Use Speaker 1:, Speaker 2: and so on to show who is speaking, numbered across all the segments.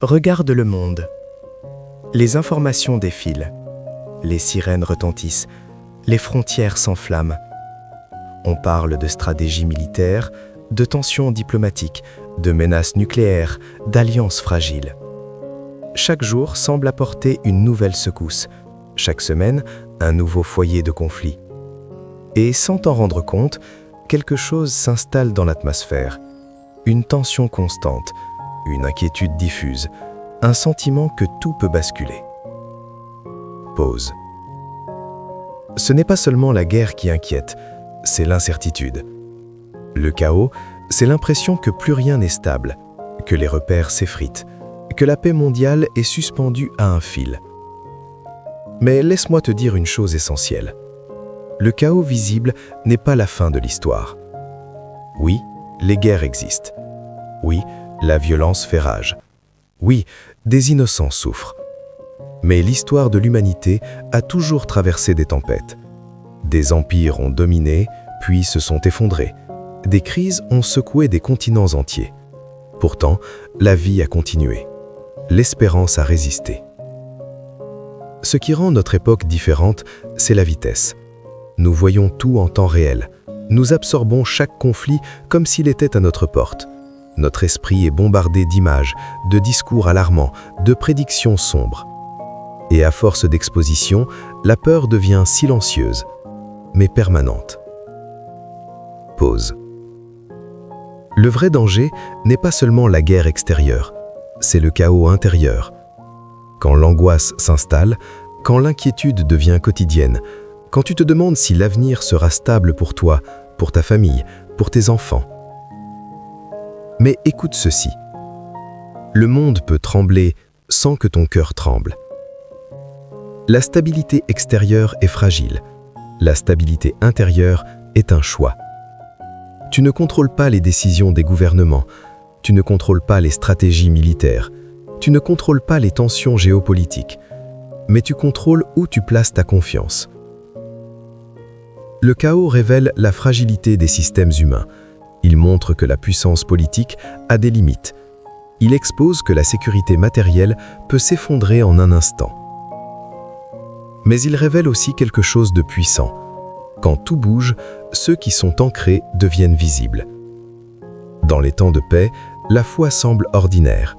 Speaker 1: Regarde le monde. Les informations défilent. Les sirènes retentissent. Les frontières s'enflamment. On parle de stratégie militaire, de tensions diplomatiques, de menaces nucléaires, d'alliances fragiles. Chaque jour semble apporter une nouvelle secousse. Chaque semaine, un nouveau foyer de conflit. Et sans t'en rendre compte, quelque chose s'installe dans l'atmosphère. Une tension constante, une inquiétude diffuse, un sentiment que tout peut basculer. Pause. Ce n'est pas seulement la guerre qui inquiète, c'est l'incertitude. Le chaos, c'est l'impression que plus rien n'est stable, que les repères s'effritent, que la paix mondiale est suspendue à un fil. Mais laisse-moi te dire une chose essentielle. Le chaos visible n'est pas la fin de l'histoire. Oui, les guerres existent. Oui, la violence fait rage. Oui, des innocents souffrent. Mais l'histoire de l'humanité a toujours traversé des tempêtes. Des empires ont dominé, puis se sont effondrés. Des crises ont secoué des continents entiers. Pourtant, la vie a continué. L'espérance a résisté. Ce qui rend notre époque différente, c'est la vitesse. Nous voyons tout en temps réel. Nous absorbons chaque conflit comme s'il était à notre porte. Notre esprit est bombardé d'images, de discours alarmants, de prédictions sombres. Et à force d'exposition, la peur devient silencieuse, mais permanente. Pause. Le vrai danger n'est pas seulement la guerre extérieure, c'est le chaos intérieur. Quand l'angoisse s'installe, quand l'inquiétude devient quotidienne, quand tu te demandes si l'avenir sera stable pour toi, pour ta famille, pour tes enfants. Mais écoute ceci. Le monde peut trembler sans que ton cœur tremble. La stabilité extérieure est fragile. La stabilité intérieure est un choix. Tu ne contrôles pas les décisions des gouvernements. Tu ne contrôles pas les stratégies militaires. Tu ne contrôles pas les tensions géopolitiques. Mais tu contrôles où tu places ta confiance. Le chaos révèle la fragilité des systèmes humains. Il montre que la puissance politique a des limites. Il expose que la sécurité matérielle peut s'effondrer en un instant. Mais il révèle aussi quelque chose de puissant. Quand tout bouge, ceux qui sont ancrés deviennent visibles. Dans les temps de paix, la foi semble ordinaire.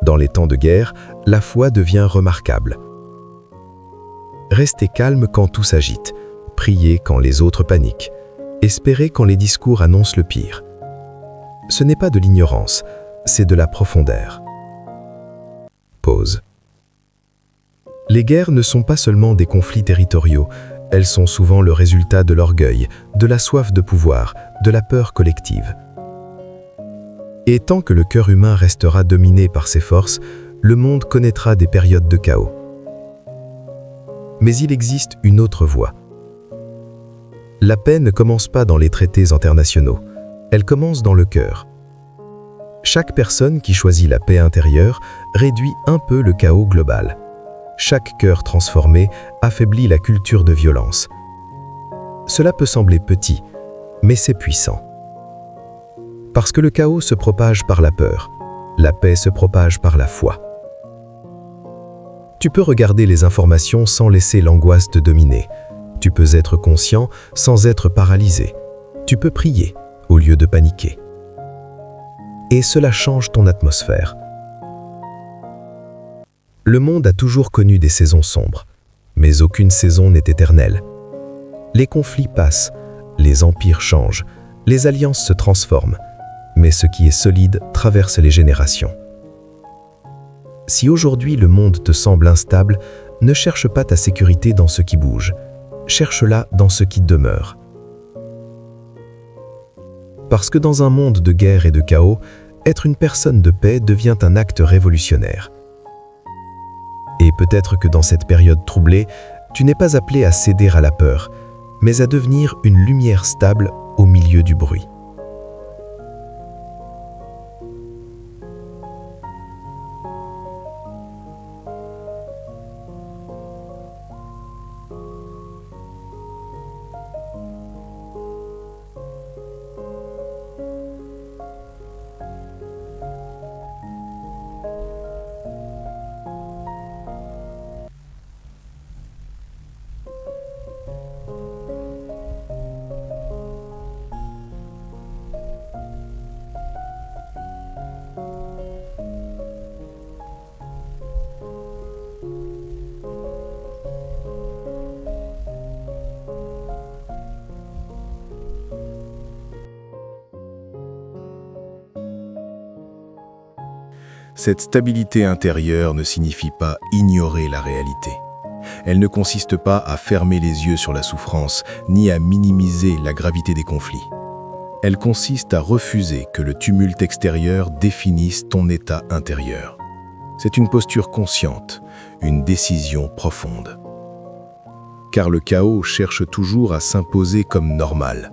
Speaker 1: Dans les temps de guerre, la foi devient remarquable. Restez calme quand tout s'agite. Priez quand les autres paniquent. Espérez quand les discours annoncent le pire. Ce n'est pas de l'ignorance, c'est de la profondeur. Pause. Les guerres ne sont pas seulement des conflits territoriaux, elles sont souvent le résultat de l'orgueil, de la soif de pouvoir, de la peur collective. Et tant que le cœur humain restera dominé par ces forces, le monde connaîtra des périodes de chaos. Mais il existe une autre voie. La paix ne commence pas dans les traités internationaux, elle commence dans le cœur. Chaque personne qui choisit la paix intérieure réduit un peu le chaos global. Chaque cœur transformé affaiblit la culture de violence. Cela peut sembler petit, mais c'est puissant. Parce que le chaos se propage par la peur, la paix se propage par la foi. Tu peux regarder les informations sans laisser l'angoisse te dominer. Tu peux être conscient sans être paralysé. Tu peux prier au lieu de paniquer. Et cela change ton atmosphère. Le monde a toujours connu des saisons sombres, mais aucune saison n'est éternelle. Les conflits passent, les empires changent, les alliances se transforment, mais ce qui est solide traverse les générations. Si aujourd'hui le monde te semble instable, ne cherche pas ta sécurité dans ce qui bouge. Cherche-la dans ce qui demeure. Parce que dans un monde de guerre et de chaos, être une personne de paix devient un acte révolutionnaire. Et peut-être que dans cette période troublée, tu n'es pas appelé à céder à la peur, mais à devenir une lumière stable au milieu du bruit.
Speaker 2: Cette stabilité intérieure ne signifie pas ignorer la réalité. Elle ne consiste pas à fermer les yeux sur la souffrance, ni à minimiser la gravité des conflits. Elle consiste à refuser que le tumulte extérieur définisse ton état intérieur. C'est une posture consciente, une décision profonde. Car le chaos cherche toujours à s'imposer comme normal.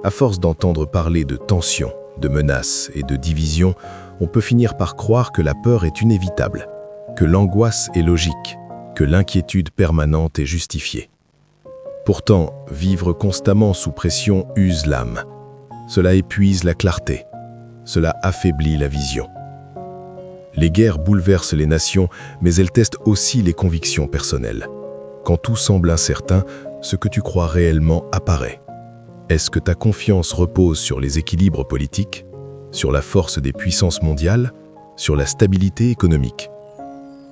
Speaker 2: À force d'entendre parler de tensions, de menaces et de divisions, on peut finir par croire que la peur est inévitable, que l'angoisse est logique, que l'inquiétude permanente est justifiée. Pourtant, vivre constamment sous pression use l'âme. Cela épuise la clarté. Cela affaiblit la vision. Les guerres bouleversent les nations, mais elles testent aussi les convictions personnelles. Quand tout semble incertain, ce que tu crois réellement apparaît. Est-ce que ta confiance repose sur les équilibres politiques, sur la force des puissances mondiales, sur la stabilité économique?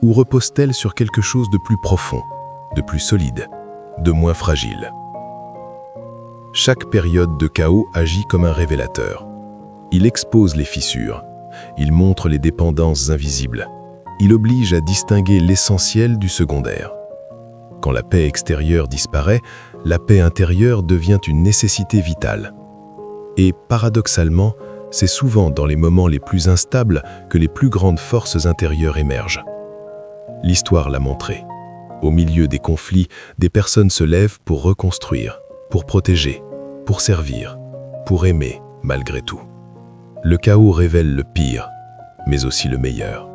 Speaker 2: Ou repose-t-elle sur quelque chose de plus profond, de plus solide, de moins fragile? Chaque période de chaos agit comme un révélateur. Il expose les fissures, il montre les dépendances invisibles, il oblige à distinguer l'essentiel du secondaire. Quand la paix extérieure disparaît, la paix intérieure devient une nécessité vitale. Et paradoxalement, c'est souvent dans les moments les plus instables que les plus grandes forces intérieures émergent. L'histoire l'a montré. Au milieu des conflits, des personnes se lèvent pour reconstruire, pour protéger, pour servir, pour aimer malgré tout. Le chaos révèle le pire, mais aussi le meilleur.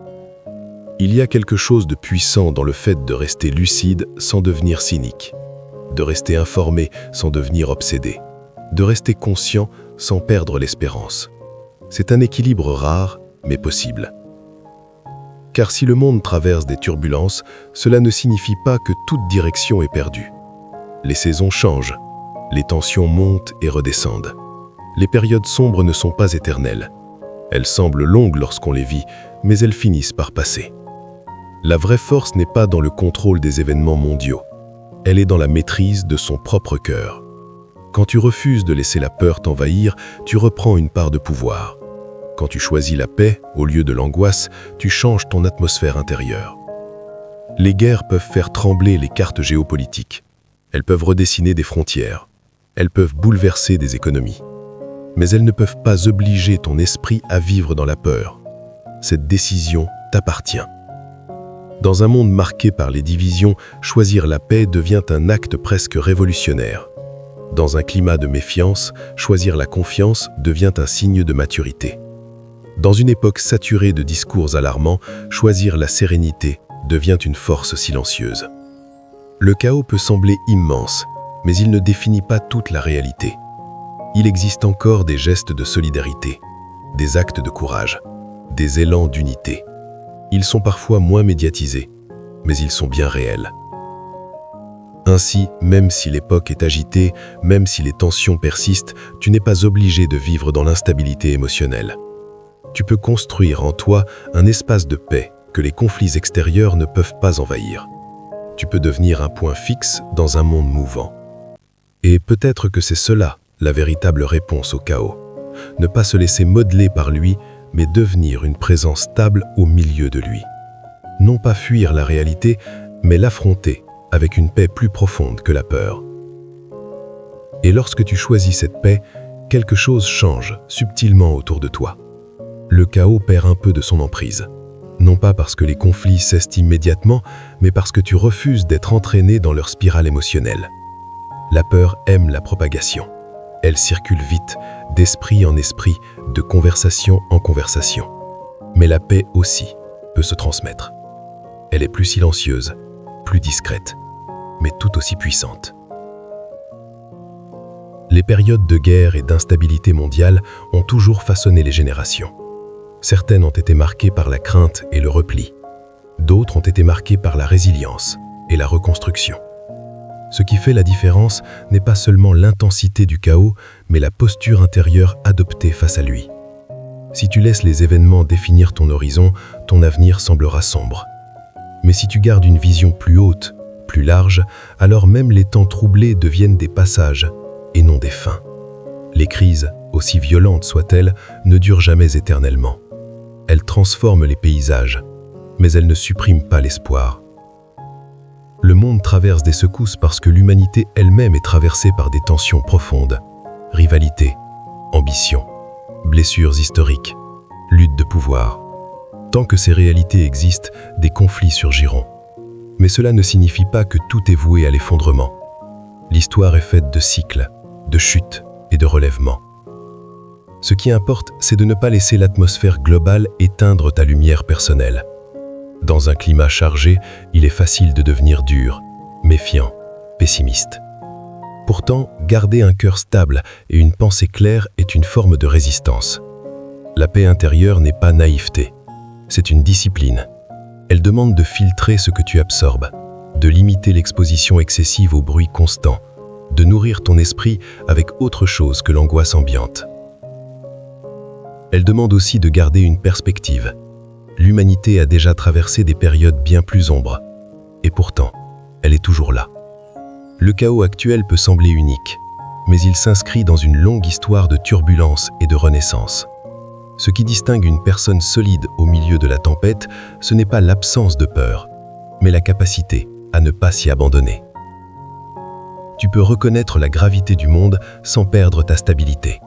Speaker 2: Il y a quelque chose de puissant dans le fait de rester lucide sans devenir cynique, de rester informé sans devenir obsédé, de rester conscient sans perdre l'espérance. C'est un équilibre rare, mais possible. Car si le monde traverse des turbulences, cela ne signifie pas que toute direction est perdue. Les saisons changent, les tensions montent et redescendent. Les périodes sombres ne sont pas éternelles. Elles semblent longues lorsqu'on les vit, mais elles finissent par passer. La vraie force n'est pas dans le contrôle des événements mondiaux. Elle est dans la maîtrise de son propre cœur. Quand tu refuses de laisser la peur t'envahir, tu reprends une part de pouvoir. Quand tu choisis la paix au lieu de l'angoisse, tu changes ton atmosphère intérieure. Les guerres peuvent faire trembler les cartes géopolitiques. Elles peuvent redessiner des frontières. Elles peuvent bouleverser des économies. Mais elles ne peuvent pas obliger ton esprit à vivre dans la peur. Cette décision t'appartient. Dans un monde marqué par les divisions, choisir la paix devient un acte presque révolutionnaire. Dans un climat de méfiance, choisir la confiance devient un signe de maturité. Dans une époque saturée de discours alarmants, choisir la sérénité devient une force silencieuse. Le chaos peut sembler immense, mais il ne définit pas toute la réalité. Il existe encore des gestes de solidarité, des actes de courage, des élans d'unité. Ils sont parfois moins médiatisés, mais ils sont bien réels. Ainsi, même si l'époque est agitée, même si les tensions persistent, tu n'es pas obligé de vivre dans l'instabilité émotionnelle. Tu peux construire en toi un espace de paix que les conflits extérieurs ne peuvent pas envahir. Tu peux devenir un point fixe dans un monde mouvant. Et peut-être que c'est cela, la véritable réponse au chaos. Ne pas se laisser modeler par lui, mais devenir une présence stable au milieu de lui. Non pas fuir la réalité, mais l'affronter avec une paix plus profonde que la peur. Et lorsque tu choisis cette paix, quelque chose change subtilement autour de toi. Le chaos perd un peu de son emprise. Non pas parce que les conflits cessent immédiatement, mais parce que tu refuses d'être entraîné dans leur spirale émotionnelle. La peur aime la propagation. Elle circule vite, d'esprit en esprit, de conversation en conversation. Mais la paix aussi peut se transmettre. Elle est plus silencieuse, plus discrète, mais tout aussi puissante. Les périodes de guerre et d'instabilité mondiale ont toujours façonné les générations. Certaines ont été marquées par la crainte et le repli. D'autres ont été marquées par la résilience et la reconstruction. Ce qui fait la différence n'est pas seulement l'intensité du chaos, mais la posture intérieure adoptée face à lui. Si tu laisses les événements définir ton horizon, ton avenir semblera sombre. Mais si tu gardes une vision plus haute, plus large, alors même les temps troublés deviennent des passages et non des fins. Les crises, aussi violentes soient-elles, ne durent jamais éternellement. elle transforme les paysages, mais elle ne supprime pas l'espoir. Le monde traverse des secousses parce que l'humanité elle-même est traversée par des tensions profondes. Rivalité, ambition, blessures historiques, lutte de pouvoir. Tant que ces réalités existent, des conflits surgiront. Mais cela ne signifie pas que tout est voué à l'effondrement. L'histoire est faite de cycles, de chutes et de relèvements. Ce qui importe, c'est de ne pas laisser l'atmosphère globale éteindre ta lumière personnelle. Dans un climat chargé, il est facile de devenir dur, méfiant, pessimiste. Pourtant, garder un cœur stable et une pensée claire est une forme de résistance. La paix intérieure n'est pas naïveté, c'est une discipline. Elle demande de filtrer ce que tu absorbes, de limiter l'exposition excessive au bruit constant, de nourrir ton esprit avec autre chose que l'angoisse ambiante. Elle demande aussi de garder une perspective. L'humanité a déjà traversé des périodes bien plus sombres, et pourtant, elle est toujours là. Le chaos actuel peut sembler unique, mais il s'inscrit dans une longue histoire de turbulences et de renaissance. Ce qui distingue une personne solide au milieu de la tempête, ce n'est pas l'absence de peur, mais la capacité à ne pas s'y abandonner. Tu peux reconnaître la gravité du monde sans perdre ta stabilité.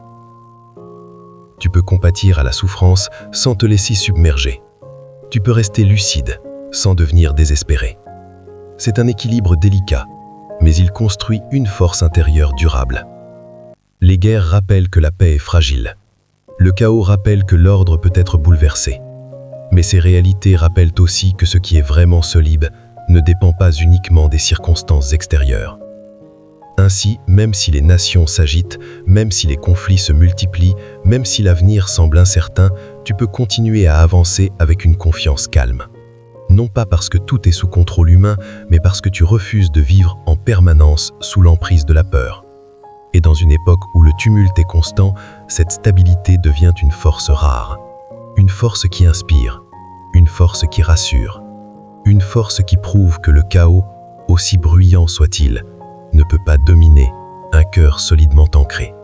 Speaker 2: Tu peux compatir à la souffrance sans te laisser submerger. Tu peux rester lucide sans devenir désespéré. C'est un équilibre délicat, mais il construit une force intérieure durable. Les guerres rappellent que la paix est fragile. Le chaos rappelle que l'ordre peut être bouleversé. Mais ces réalités rappellent aussi que ce qui est vraiment solide ne dépend pas uniquement des circonstances extérieures. Ainsi, même si les nations s'agitent, même si les conflits se multiplient, même si l'avenir semble incertain, tu peux continuer à avancer avec une confiance calme. Non pas parce que tout est sous contrôle humain, mais parce que tu refuses de vivre en permanence sous l'emprise de la peur. Et dans une époque où le tumulte est constant, cette stabilité devient une force rare. Une force qui inspire, une force qui rassure, une force qui prouve que le chaos, aussi bruyant soit-il, ne peut pas dominer un cœur solidement ancré.